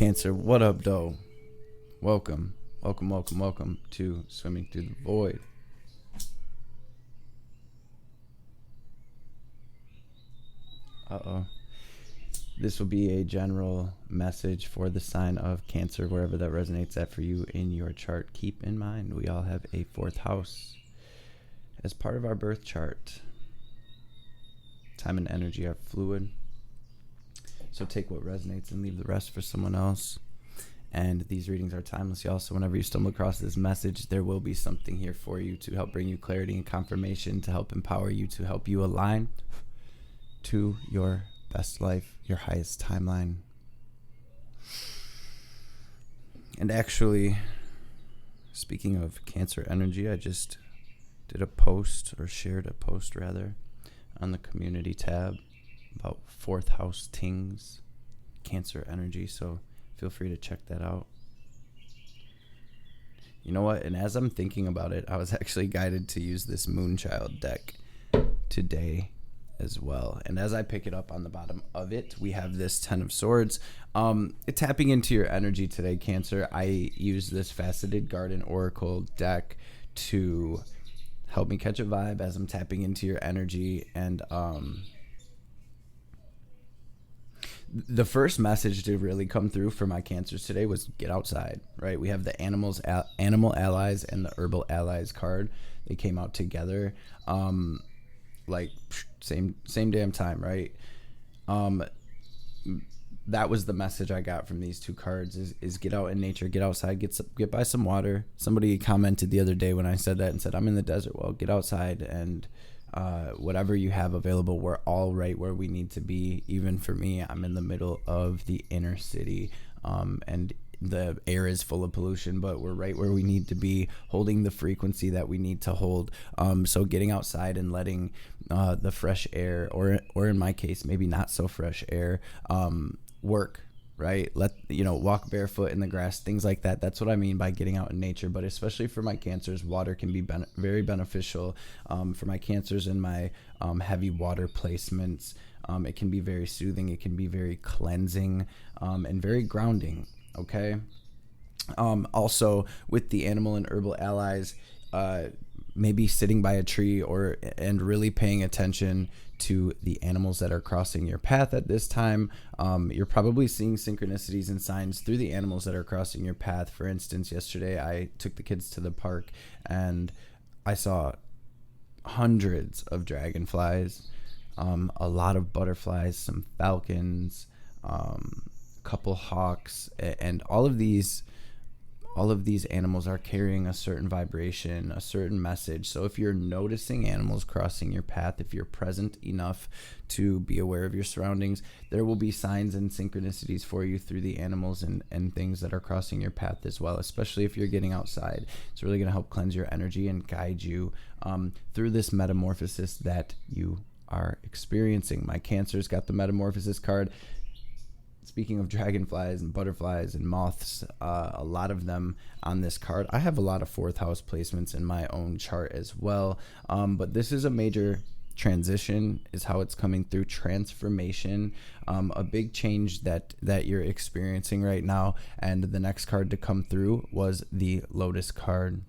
Cancer, what up, though? Welcome to Swimming Through the Void. This will be a general message for the sign of Cancer, wherever that resonates at for you in your chart. Keep in mind, we all have a fourth house as part of our birth chart. Time and energy are fluid, so take what resonates and leave the rest for someone else. And these readings are timeless, y'all. So whenever you stumble across this message, there will be something here for you to help bring you clarity and confirmation, to help empower you, to help you align to your best life, your highest timeline. And actually, speaking of Cancer energy, I just did a post, or shared a post rather, on the community tab about fourth house tings, Cancer energy. So feel free to check that out. You know what? And as I'm thinking about it, I was actually guided to use this Moonchild deck today as well. And as I pick it up, on the bottom of it, we have this Ten of Swords. Tapping into your energy today, Cancer. I use this Faceted Garden Oracle deck to help me catch a vibe as I'm tapping into your energy. And the first message to really come through for my Cancers today was get outside, right? We have the animal allies and the herbal allies card. They came out together, like same damn time, right? That was the message I got from these two cards is get out in nature, get outside, get by some water. Somebody commented the other day when I said that and said, I'm in the desert. Well, get outside and whatever you have available. We're all right where we need to be. Even for me, I'm in the middle of the inner city, and the air is full of pollution, but we're right where we need to be, holding the frequency that we need to hold. So getting outside and letting the fresh air, or in my case, maybe not so fresh air, work. Right? Walk barefoot in the grass, things like that. That's what I mean by getting out in nature. But especially for my Cancers, water can be very beneficial. For my Cancers and my heavy water placements, it can be very soothing. It can be very cleansing, and very grounding. Okay. Also with the animal and herbal allies, maybe sitting by a tree and really paying attention to the animals that are crossing your path at this time. You're probably seeing synchronicities and signs through the animals that are crossing your path. For instance, yesterday I took the kids to the park and I saw hundreds of dragonflies, a lot of butterflies, some falcons, a couple hawks, and all of these animals are carrying a certain vibration, a certain message. So if you're noticing animals crossing your path, if you're present enough to be aware of your surroundings, there will be signs and synchronicities for you through the animals and things that are crossing your path as well, especially if you're getting outside. It's really going to help cleanse your energy and guide you through this metamorphosis that you are experiencing. My Cancers got the Metamorphosis card. Speaking of dragonflies and butterflies and moths, a lot of them on this card. I have a lot of fourth house placements in my own chart as well. But this is a major transition, is how it's coming through. Transformation, a big change that you're experiencing right now. And the next card to come through was the Lotus card.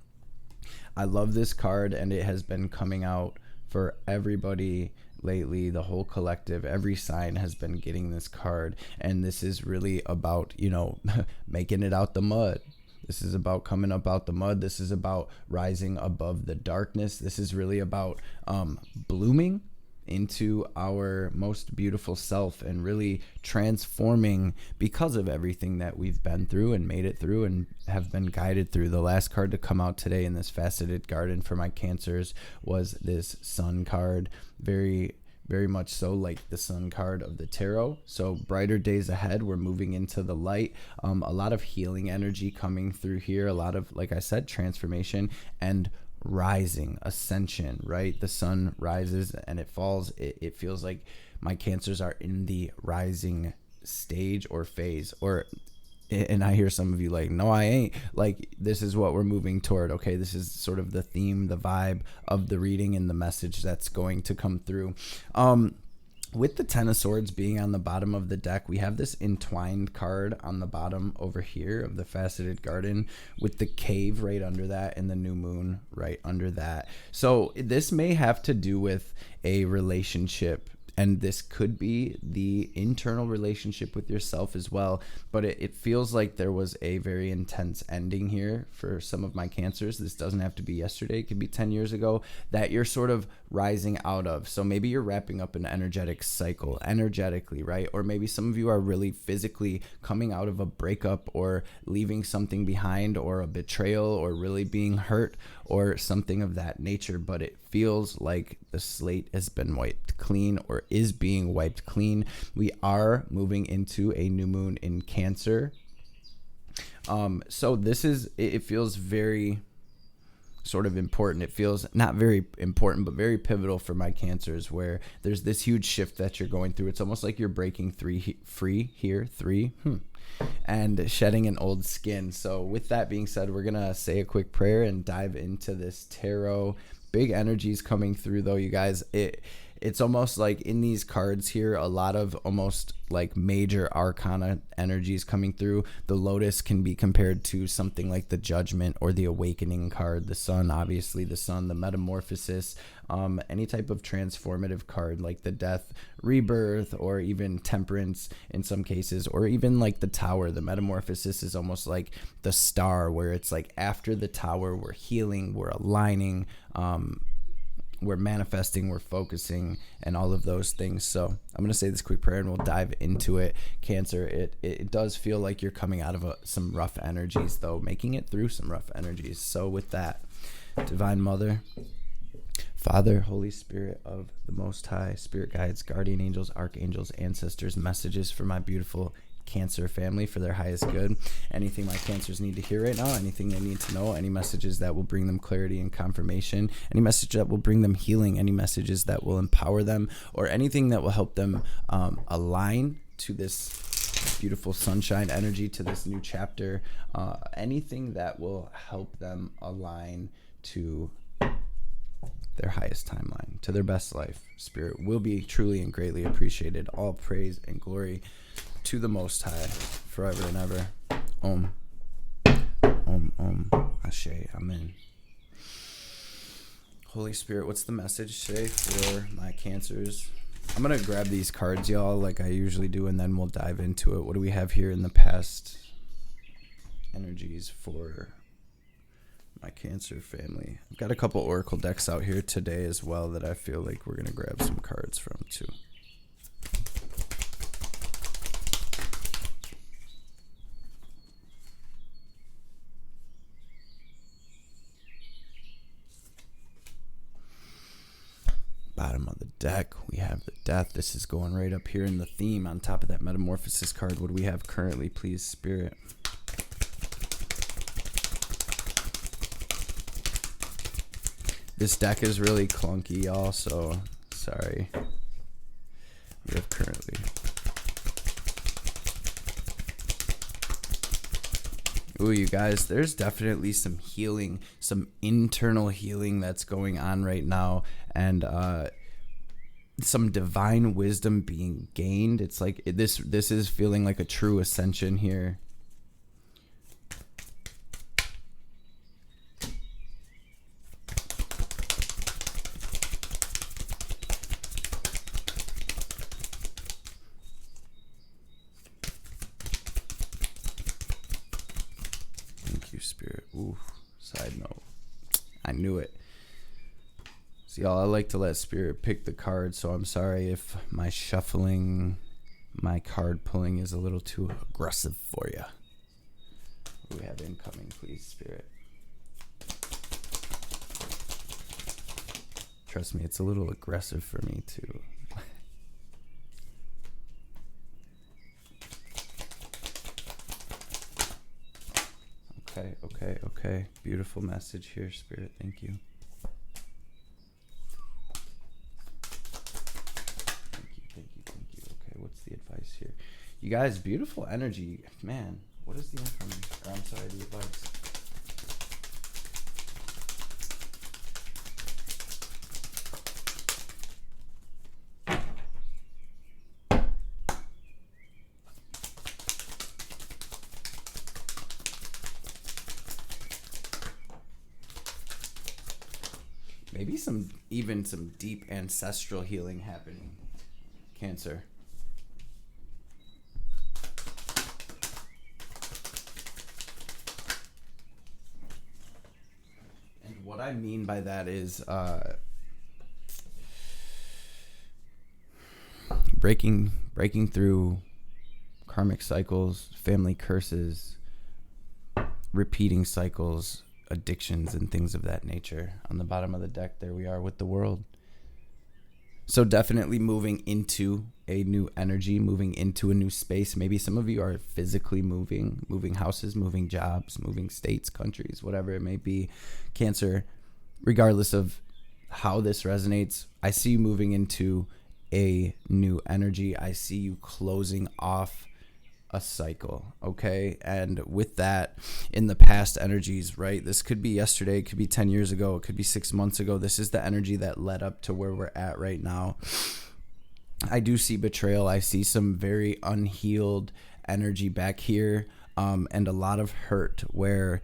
I love this card, and it has been coming out for everybody lately. The whole collective, every sign has been getting this card, and this is really about making it out the mud. This is about coming up out the mud. This is about rising above the darkness. This is really about blooming into our most beautiful self and really transforming because of everything that we've been through and made it through and have been guided through. The last card to come out today in this Faceted Garden for my Cancers was this Sun card. Very, very much so like the Sun card of the tarot. So brighter days ahead. We're moving into the light. A lot of healing energy coming through here. A lot of, like I said, transformation and rising, ascension, right? The sun rises and it falls. It feels like my Cancers are in the rising stage or phase, and I hear some of you like, no, I ain't. Like, this is what we're moving toward. Okay, this is sort of the theme, the vibe of the reading and the message that's going to come through. with the Ten of Swords being on the bottom of the deck, we have this entwined card on the bottom over here of the faceted garden with the cave right under that and the new moon right under that. So this may have to do with a relationship, and this could be the internal relationship with yourself as well. But it feels like there was a very intense ending here for some of my Cancers. This doesn't have to be yesterday. It could be 10 years ago that you're sort of rising out of. So maybe you're wrapping up an energetic cycle energetically, right? Or maybe some of you are really physically coming out of a breakup or leaving something behind, or a betrayal, or really being hurt, or something of that nature. But it feels like the slate has been wiped clean, or is being wiped clean. We are moving into a new moon in Cancer. So this is, it feels very sort of important. It feels not very important, but very pivotal for my Cancers, where there's this huge shift that you're going through. It's almost like you're breaking free here, and shedding an old skin. So with that being said, we're going to say a quick prayer and dive into this tarot. Big energies coming through though, you guys. It's almost like in these cards here, a lot of almost like major arcana energies coming through. The Lotus can be compared to something like the Judgment or the Awakening card. The Sun, obviously the Sun, the Metamorphosis, any type of transformative card like the Death, Rebirth, or even Temperance in some cases, or even like the Tower. The Metamorphosis is almost like the star, where it's like after the Tower, we're healing, we're aligning, we're manifesting, we're focusing, and all of those things. So I'm going to say this quick prayer and we'll dive into it. Cancer, it does feel like you're coming out of some rough energies though, making it through some rough energies. So with that, Divine Mother, Father, Holy Spirit of the Most High, Spirit Guides, Guardian Angels, Archangels, Ancestors, messages for my beautiful Cancer family for their highest good. Anything my Cancers need to hear right now, anything they need to know, any messages that will bring them clarity and confirmation, any message that will bring them healing, any messages that will empower them, or anything that will help them align to this beautiful sunshine energy, to this new chapter, anything that will help them align to their highest timeline, to their best life. Spirit will be truly and greatly appreciated. All praise and glory to the Most High, forever and ever. Om. Om, Om. Ashe. Amen. Holy Spirit, what's the message today for my Cancers? I'm going to grab these cards, y'all, like I usually do, and then we'll dive into it. What do we have here in the past energies for my Cancer family? I've got a couple Oracle decks out here today as well that I feel like we're going to grab some cards from too. Bottom of the deck, we have the Death. This is going right up here in the theme on top of that Metamorphosis card. What do we have currently, please, Spirit? This deck is really clunky, y'all, so sorry. We have currently. Ooh, you guys, there's definitely some healing, some internal healing that's going on right now, and some divine wisdom being gained. It's like this is feeling like a true ascension here. Spirit. Ooh, side note. I knew it. See, y'all, I like to let Spirit pick the card, so I'm sorry if my shuffling, my card pulling is a little too aggressive for you. What do we have incoming, please, Spirit? Trust me, it's a little aggressive for me, too. Okay. Beautiful message here, Spirit. Thank you. Thank you. Okay, what's the advice here? You guys, beautiful energy. Man, what is the information? I'm sorry, the advice. Maybe even some deep ancestral healing happening. Cancer. And what I mean by that is breaking through karmic cycles, family curses, repeating cycles, addictions, and things of that nature. On the bottom of the deck, there we are with the world. So definitely moving into a new energy, moving into a new space. Maybe some of you are physically moving houses, moving jobs, moving states, countries, whatever it may be. Cancer, regardless of how this resonates, I see you moving into a new energy. I see you closing off a cycle, okay? And with that, in the past energies, right? This could be yesterday, it could be 10 years ago, it could be 6 months ago. This is the energy that led up to where we're at right now. I do see betrayal. I see some very unhealed energy back here, and a lot of hurt where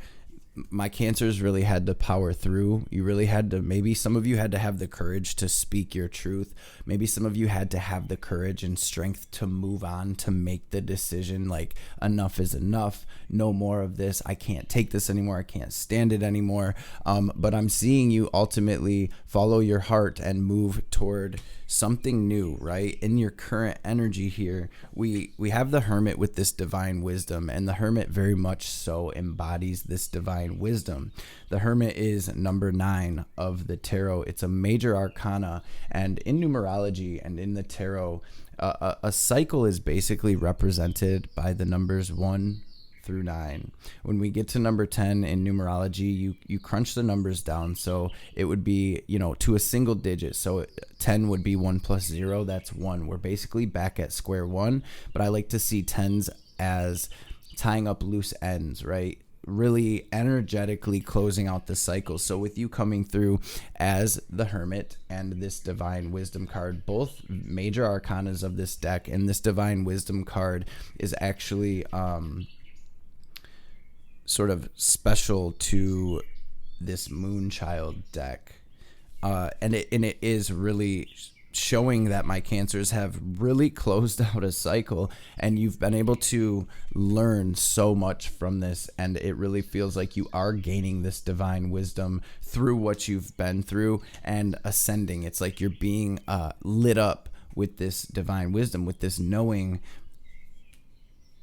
my cancers really had to power through. You really had to, maybe some of you had to have the courage to speak your truth. Maybe some of you had to have the courage and strength to move on, to make the decision like enough is enough. No more of this. I can't take this anymore. I can't stand it anymore. But I'm seeing you ultimately follow your heart and move toward something new, right? In your current energy here, we have the Hermit with this divine wisdom, and the Hermit very much so embodies this divine wisdom. The Hermit is number 9 of the tarot. It's a major arcana, and in numerology and in the tarot, a cycle is basically represented by the numbers 1 through 9. When we get to number 10 in numerology, you crunch the numbers down, so it would be, to a single digit. So 10 would be 1 plus 0, that's 1. We're basically back at square one, but I like to see 10s as tying up loose ends, right? Really energetically closing out the cycle. So with you coming through as the Hermit and this divine wisdom card, both major arcanas of this deck, and this divine wisdom card is actually sort of special to this Moonchild deck, and it is really showing that my cancers have really closed out a cycle, and you've been able to learn so much from this, and it really feels like you are gaining this divine wisdom through what you've been through and ascending. It's like you're being lit up with this divine wisdom, with this knowing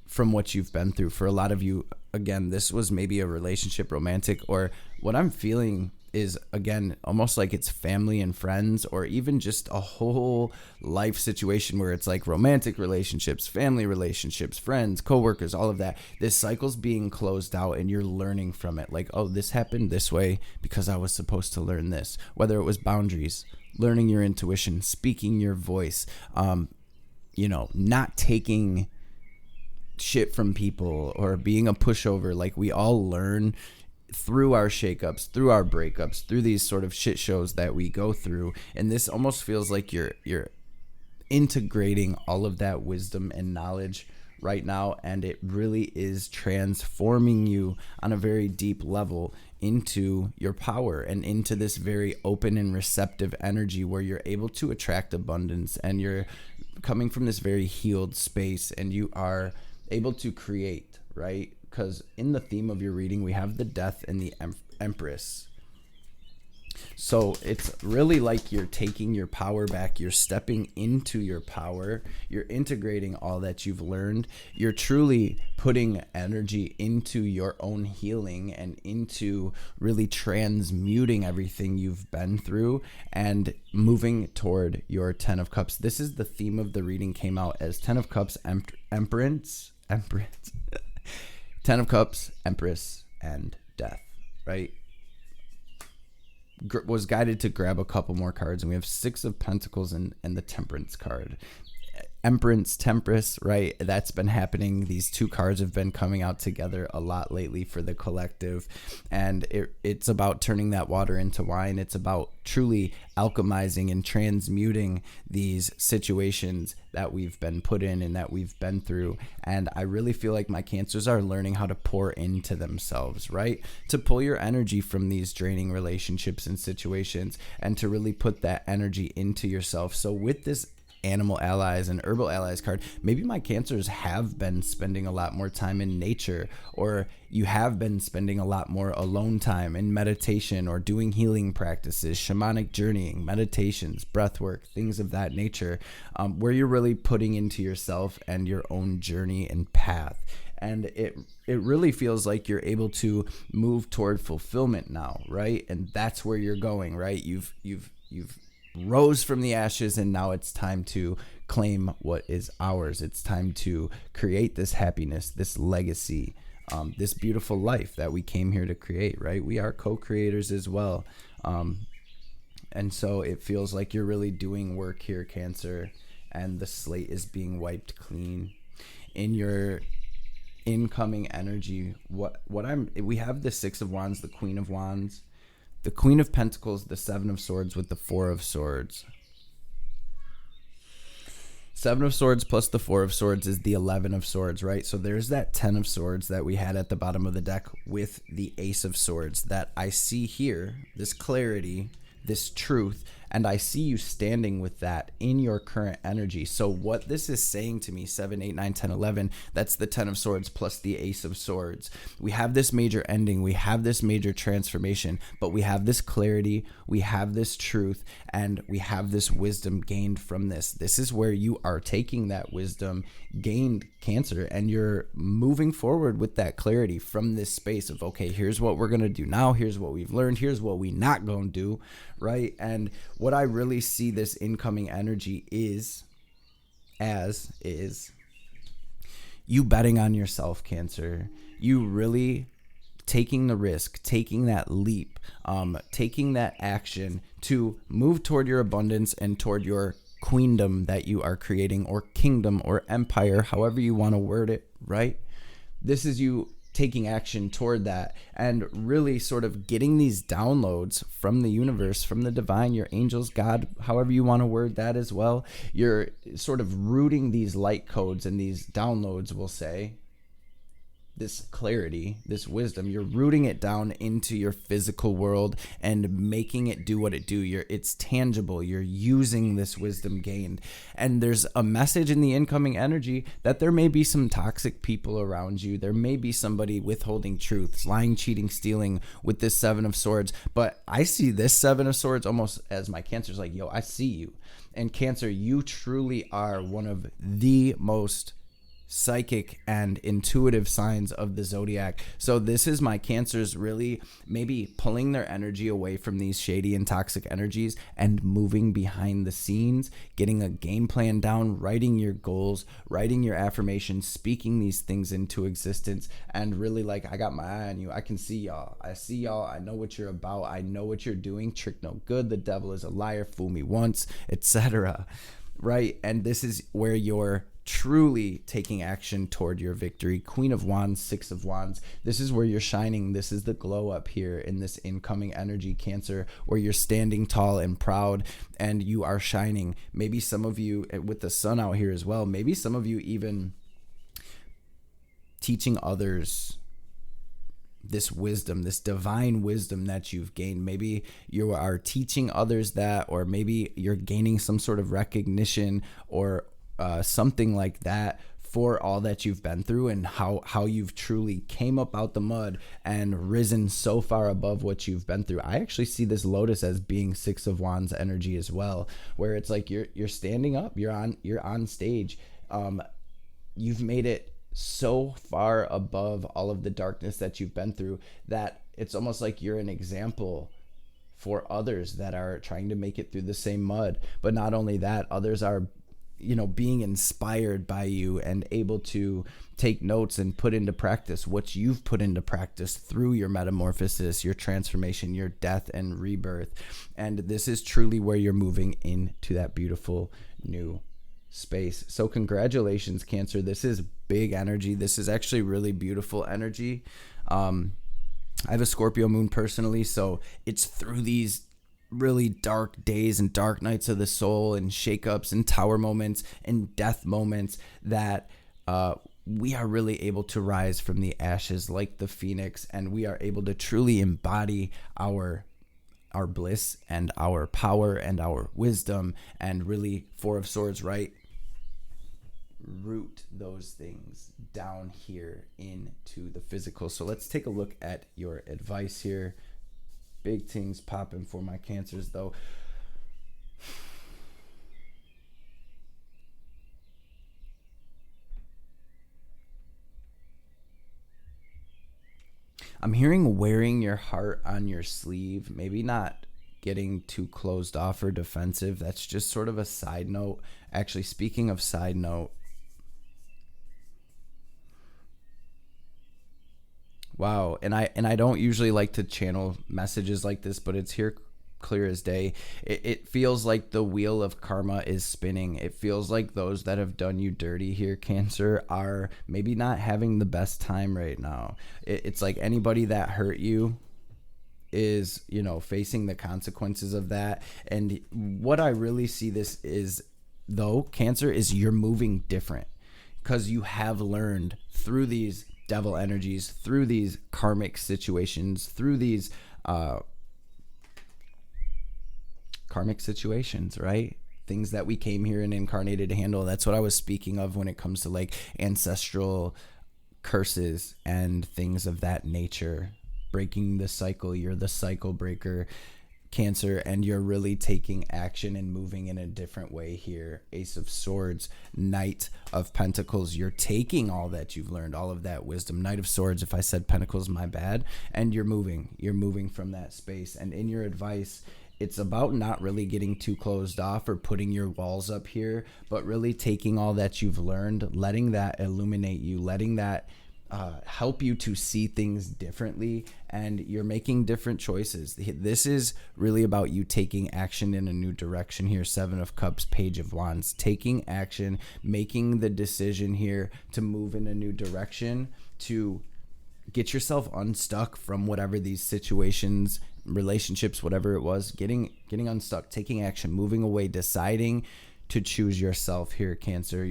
from what you've been through. For a lot of you, again, this was maybe a relationship, romantic, or what I'm feeling is, again, almost like it's family and friends, or even just a whole life situation where it's like romantic relationships, family relationships, friends, coworkers, all of that. This cycle's being closed out, and you're learning from it. Like, oh, this happened this way because I was supposed to learn this. Whether it was boundaries, learning your intuition, speaking your voice, not taking shit from people or being a pushover. Like, we all learn through our shakeups, through our breakups, through these sort of shit shows that we go through. And this almost feels like you're integrating all of that wisdom and knowledge right now, and it really is transforming you on a very deep level into your power and into this very open and receptive energy where you're able to attract abundance, and you're coming from this very healed space, and you are able to create, right? Because in the theme of your reading, we have the Death and the Empress. So it's really like you're taking your power back. You're stepping into your power. You're integrating all that you've learned. You're truly putting energy into your own healing and into really transmuting everything you've been through and moving toward your 10 of Cups. This is the theme of the reading, came out as 10 of Cups, Empress. 10 of Cups, Empress, and Death, right? Was guided to grab a couple more cards, and we have 6 of Pentacles and the Temperance card. Empress, Tempress, right? That's been happening. These two cards have been coming out together a lot lately for the collective. And it's about turning that water into wine. It's about truly alchemizing and transmuting these situations that we've been put in and that we've been through. And I really feel like my Cancers are learning how to pour into themselves, right? To pull your energy from these draining relationships and situations and to really put that energy into yourself. So with this animal allies and herbal allies card, maybe my Cancers have been spending a lot more time in nature, or you have been spending a lot more alone time in meditation or doing healing practices, shamanic journeying, meditations, breathwork, things of that nature, where you're really putting into yourself and your own journey and path. And it really feels like you're able to move toward fulfillment now, right? And that's where you're going, right? You've rose from the ashes, and now it's time to claim what is ours. It's time to create this happiness, this legacy, this beautiful life that we came here to create, right? We are co-creators as well. And so it feels like you're really doing work here, Cancer, and the slate is being wiped clean. In your incoming energy, we have the Six of Wands, the Queen of Wands, the Queen of Pentacles, the Seven of Swords with the Four of Swords. Seven of Swords plus the Four of Swords is the 11 of Swords, right? So there's that 10 of Swords that we had at the bottom of the deck with the Ace of Swords that I see here, this clarity, this truth, and I see you standing with that in your current energy. So what this is saying to me, 7, 8, 9, 10, 11, that's the 10 of Swords plus the Ace of Swords. We have this major ending. We have this major transformation, but we have this clarity. We have this truth, and we have this wisdom gained from this. This is where you are taking that wisdom gained, Cancer, and you're moving forward with that clarity from this space of, okay, here's what we're going to do now. Here's what we've learned. Here's what we not going to do, right? And what I really see this incoming energy is you betting on yourself, Cancer. You really taking the risk, taking that leap, taking that action to move toward your abundance and toward your queendom that you are creating, or kingdom or empire, however you want to word it, right? This is you taking action toward that and really sort of getting these downloads from the universe, from the divine, your angels, God, however you want to word that as well. You're sort of rooting these light codes and these downloads, we'll say, this clarity, this wisdom, you're rooting it down into your physical world and making it do what it do. It's tangible. You're using this wisdom gained. And there's a message in the incoming energy that there may be some toxic people around you. There may be somebody withholding truths, lying, cheating, stealing with this Seven of Swords. But I see this Seven of Swords almost as my Cancer's like, yo, I see you. And Cancer, you truly are one of the most psychic and intuitive signs of the zodiac. So this is my Cancers really maybe pulling their energy away from these shady and toxic energies and moving behind the scenes, getting a game plan down, writing your goals, writing your affirmations, speaking these things into existence, and really like, I got my eye on you. I can see y'all. I see y'all. I know what you're about. I know what you're doing. Trick no good. The devil is a liar. Fool me once, etc. Right? And this is where you're truly taking action toward your victory. Queen of Wands, Six of Wands. This is where you're shining. This is the glow up here in this incoming energy, Cancer, where you're standing tall and proud and you are shining. Maybe some of you with the sun out here as well, maybe some of you even teaching others this wisdom, this divine wisdom that you've gained. Maybe you are teaching others that, or maybe you're gaining some sort of recognition or something like that for all that you've been through and how you've truly came up out the mud and risen so far above what you've been through. I actually see this Lotus as being Six of Wands energy as well, where it's like you're standing up, you're on stage. You've made it so far above all of the darkness that you've been through that it's almost like you're an example for others that are trying to make it through the same mud. But not only that, others are being inspired by you and able to take notes and put into practice what you've put into practice through your metamorphosis, your transformation, your death and rebirth. And this is truly where you're moving into that beautiful new space. So congratulations, Cancer. This is big energy. This is actually really beautiful energy. I have a Scorpio moon personally, so it's through these really dark days and dark nights of the soul and shakeups and tower moments and death moments that we are really able to rise from the ashes like the phoenix, and we are able to truly embody our bliss and our power and our wisdom, and really, Four of Swords, right? Root those things down here into the physical. So let's take a look at your advice here. Big things popping for my Cancers, though. I'm hearing wearing your heart on your sleeve, maybe not getting too closed off or defensive. That's just sort of a side note. Actually, speaking of side note, wow, and I don't usually like to channel messages like this, but it's here clear as day. It feels like the wheel of karma is spinning. It feels like those that have done you dirty here, Cancer, are maybe not having the best time right now. It's like anybody that hurt you is, you know, facing the consequences of that. And what I really see this is, though, Cancer, is you're moving different because you have learned through these devil energies, through these karmic situations, through these karmic situations, right? Things that we came here and incarnated to handle. That's what I was speaking of when it comes to like ancestral curses and things of that nature. Breaking the cycle. You're the cycle breaker, Cancer, and you're really taking action and moving in a different way here. Ace of Swords, Knight of Pentacles. You're taking all that you've learned, all of that wisdom. Knight of Swords, if I said Pentacles, my bad. And you're moving from that space. And in your advice, it's about not really getting too closed off or putting your walls up here, but really taking all that you've learned, letting that illuminate you, letting that help you to see things differently, and you're making different choices. This is really about you taking action in a new direction here. Seven of Cups, Page of Wands, taking action, making the decision here to move in a new direction, to get yourself unstuck from whatever these situations, relationships, whatever it was, getting unstuck, taking action, moving away, deciding to choose yourself here, Cancer.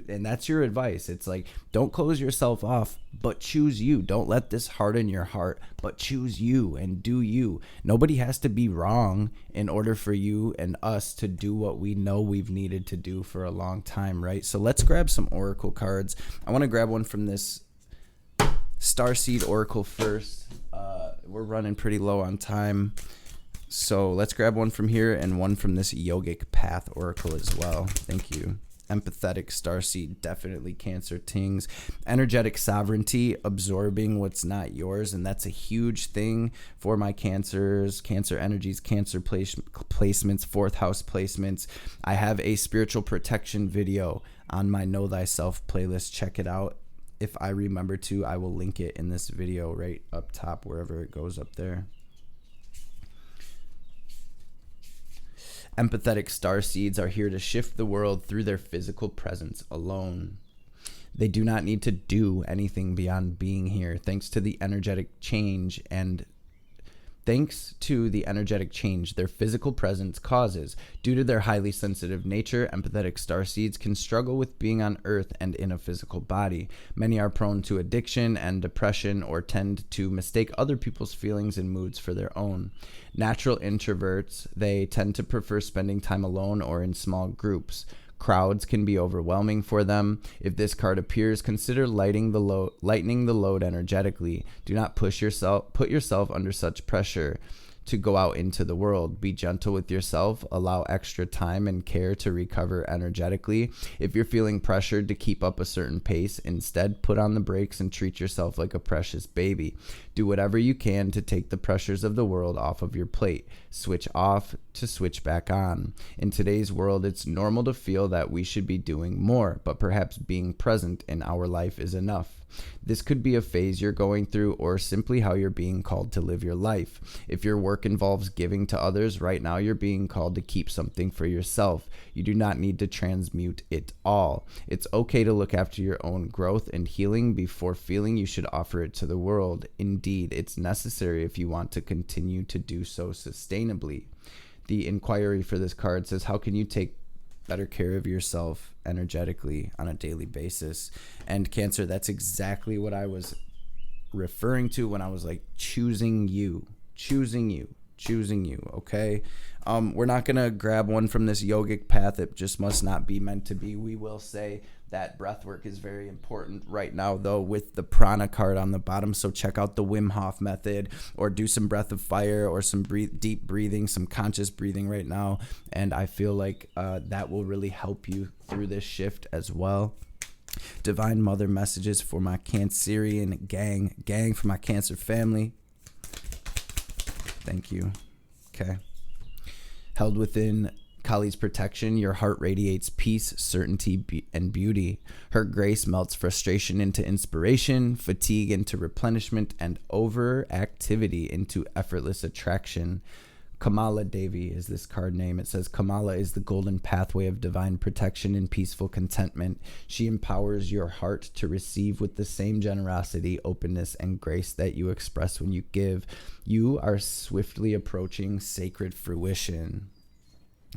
And that's your advice. It's like, don't close yourself off, but choose you. Don't let this harden your heart, but choose you and do you. Nobody has to be wrong in order for you and us to do what we know we've needed to do for a long time, right? So let's grab some oracle cards. I want to grab one from this Starseed Oracle first. We're running pretty low on time, so let's grab one from here and one from this Yogic Path Oracle as well. Thank you. Empathetic Starseed, definitely Cancer tings. Energetic sovereignty, absorbing what's not yours, and that's a huge thing for my Cancers. Cancer energies, Cancer placements, fourth house placements. I have a spiritual protection video on my Know Thyself playlist. Check it out. If I remember to, I will link it in this video right up top, wherever it goes up there. Empathetic starseeds are here to shift the world through their physical presence alone. They do not need to do anything beyond being here, thanks to the energetic change their physical presence causes. Due to their highly sensitive nature, empathetic starseeds can struggle with being on Earth and in a physical body. Many are prone to addiction and depression, or tend to mistake other people's feelings and moods for their own. Natural introverts, they tend to prefer spending time alone or in small groups. Crowds can be overwhelming for them. If this card appears, consider lightening the load energetically. Do not put yourself under such pressure to go out into the world. Be gentle with yourself. Allow extra time and care to recover energetically. If you're feeling pressured to keep up a certain pace, instead put on the brakes and treat yourself like a precious baby. Do whatever you can to take the pressures of the world off of your plate. Switch off to switch back on. In today's world, it's normal to feel that we should be doing more, but perhaps being present in our life is enough. This could be a phase you're going through or simply how you're being called to live your life. If your work involves giving to others, right now you're being called to keep something for yourself. You do not need to transmute it all. It's okay to look after your own growth and healing before feeling you should offer it to the world. Indeed, it's necessary if you want to continue to do so sustainably. The inquiry for this card says, how can you take better care of yourself energetically on a daily basis? And Cancer, that's exactly what I was referring to when I was like choosing you, okay? We're not going to grab one from this yogic path. It just must not be meant to be. We will say that breath work is very important right now, though, with the prana card on the bottom. So check out the Wim Hof method, or do some breath of fire, or some deep breathing, some conscious breathing right now. And I feel like that will really help you through this shift as well. Divine Mother messages for my Cancerian gang, for my Cancer family. Thank you. Okay. Held within Kali's protection, your heart radiates peace, certainty, and beauty. Her grace melts frustration into inspiration, fatigue into replenishment, and overactivity into effortless attraction. Kamala Devi is this card name. It says, Kamala is the golden pathway of divine protection and peaceful contentment. She empowers your heart to receive with the same generosity, openness, and grace that you express when you give. You are swiftly approaching sacred fruition.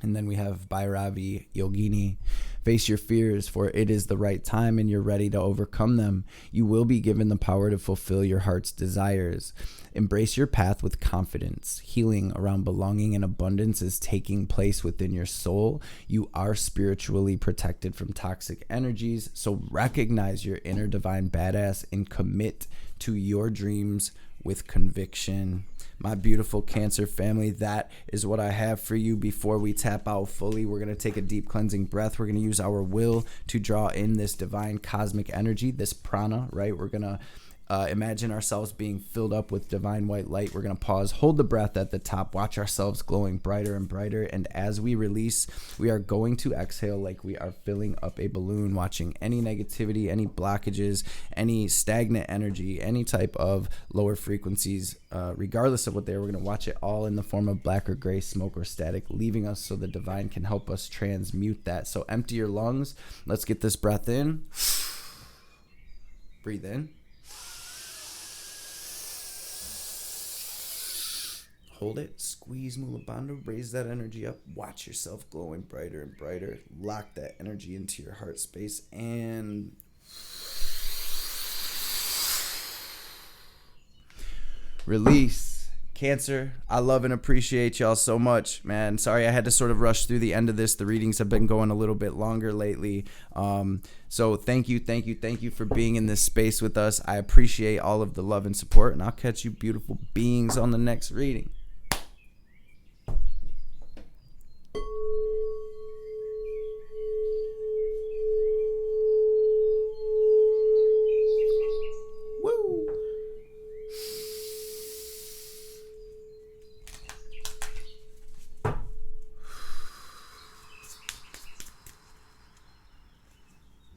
And then we have Bhairavi Yogini. Face your fears, for it is the right time and you're ready to overcome them. You will be given the power to fulfill your heart's desires. Embrace your path with confidence. Healing around belonging and abundance is taking place within your soul. You are spiritually protected from toxic energies, so recognize your inner divine badass and commit to your dreams with conviction. My beautiful Cancer family, that is what I have for you. Before we tap out fully, we're going to take a deep cleansing breath. We're going to use our will to draw in this divine cosmic energy, this prana, right? We're going to imagine ourselves being filled up with divine white light. We're going to pause, hold the breath at the top, watch ourselves glowing brighter and brighter. And as we release, we are going to exhale like we are filling up a balloon, watching any negativity, any blockages, any stagnant energy, any type of lower frequencies, regardless of what they are. We're going to watch it all in the form of black or gray smoke or static, leaving us so the divine can help us transmute that. So empty your lungs. Let's get this breath in. Breathe in. Hold it, squeeze Mulabandha, raise that energy up, watch yourself glowing brighter and brighter, lock that energy into your heart space, and release. Cancer, I love and appreciate y'all so much, man. Sorry I had to sort of rush through the end of this. The readings have been going a little bit longer lately. So thank you for being in this space with us. I appreciate all of the love and support, and I'll catch you beautiful beings on the next reading.